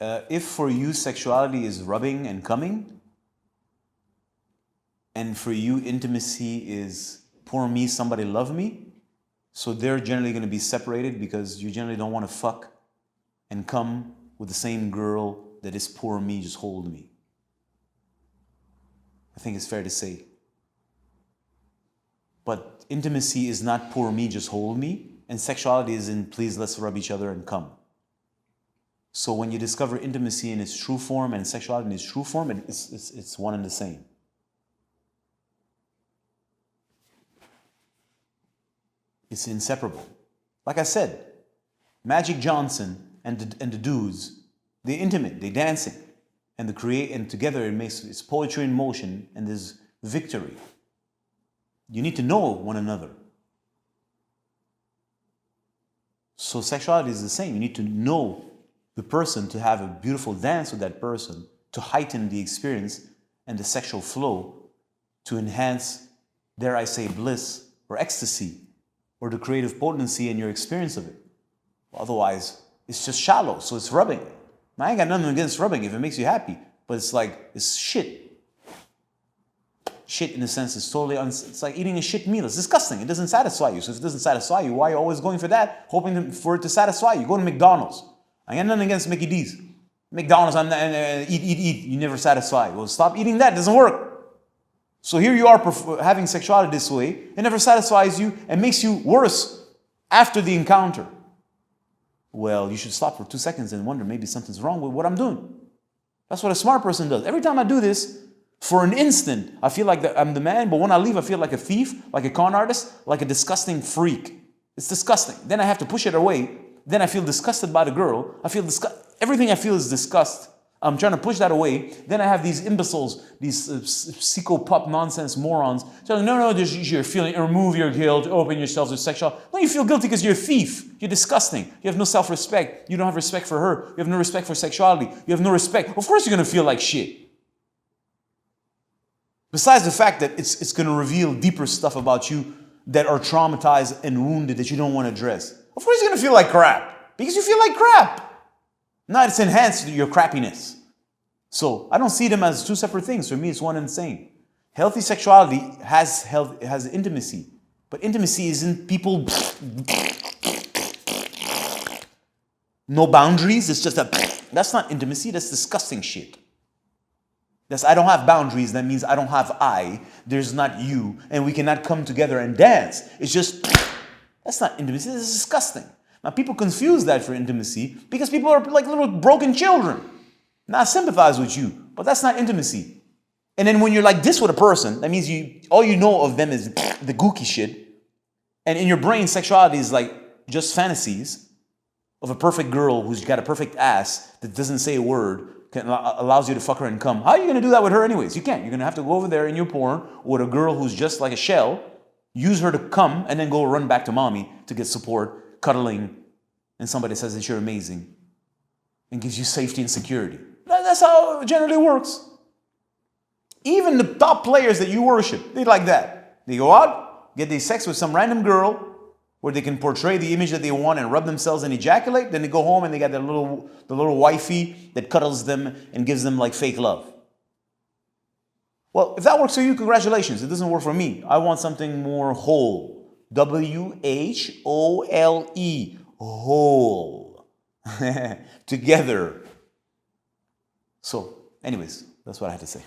If for you sexuality is rubbing and coming, and for you intimacy is poor me, somebody love me, so they're generally going to be separated because you generally don't want to fuck and come with the same girl that is poor me, just hold me. I think it's fair to say. But intimacy is not poor me, just hold me, and sexuality is in please let's rub each other and come. So when you discover intimacy in its true form and sexuality in its true form, it's one and the same. It's inseparable. Like I said, Magic Johnson and the dudes, they're intimate, they're dancing, and together it's poetry in motion, and there's victory. You need to know one another. So sexuality is the same. You need to know the person to have a beautiful dance with that person, to heighten the experience and the sexual flow, to enhance, dare I say, bliss or ecstasy or the creative potency in your experience of it. Otherwise, it's just shallow, so it's rubbing. Now, I ain't got nothing against rubbing if it makes you happy, but it's like, it's shit. Shit, in a sense, is totally, it's like eating a shit meal. It's disgusting. It doesn't satisfy you. So if it doesn't satisfy you, why are you always going for that, hoping for it to satisfy you? Go to McDonald's. I got nothing against Mickey D's. McDonald's, eat. You never satisfy. Well, stop eating that. It doesn't work. So here you are having sexuality this way. It never satisfies you and makes you worse after the encounter. Well, you should stop for 2 seconds and wonder maybe something's wrong with what I'm doing. That's what a smart person does. Every time I do this, for an instant, I feel like I'm the man, but when I leave, I feel like a thief, like a con artist, like a disgusting freak. It's disgusting. Then I have to push it away. Then I feel disgusted by the girl. Everything I feel is disgust. I'm trying to push that away. Then I have these imbeciles, these psychopop nonsense morons telling, no, you're feeling, remove your guilt, open yourself to sexual. No, you feel guilty because you're a thief. You're disgusting. You have no self-respect. You don't have respect for her. You have no respect for sexuality. You have no respect. Of course you're going to feel like shit. Besides the fact that it's going to reveal deeper stuff about you that are traumatized and wounded that you don't want to address. Of course you're going to feel like crap. Because you feel like crap. Now it's enhanced your crappiness. So I don't see them as two separate things. For me, it's one and the same. Healthy sexuality has intimacy. But intimacy isn't people... No boundaries. It's just that's not intimacy. That's disgusting shit. I don't have boundaries. That means I don't have I. There's not you. And we cannot come together and dance. It's just, that's not intimacy. This is disgusting. Now, people confuse that for intimacy because people are like little broken children. Now, I sympathize with you, but that's not intimacy. And then when you're like this with a person, that means all you know of them is the gooky shit. And in your brain, sexuality is like just fantasies of a perfect girl who's got a perfect ass that doesn't say a word, allows you to fuck her and come. How are you going to do that with her anyways? You can't. You're going to have to go over there in your porn with a girl who's just like a shell, use her to come, and then go run back to mommy to get support, cuddling, and somebody says that you're amazing and gives you safety and security. That's how it generally works. Even the top players that you worship, they like that. They go out, get their sex with some random girl, where they can portray the image that they want and rub themselves and ejaculate. Then they go home and they got the little wifey that cuddles them and gives them like fake love. Well, if that works for you, congratulations. It doesn't work for me. I want something more whole. W-H-O-L-E. Whole. Together. So, anyways, that's what I had to say.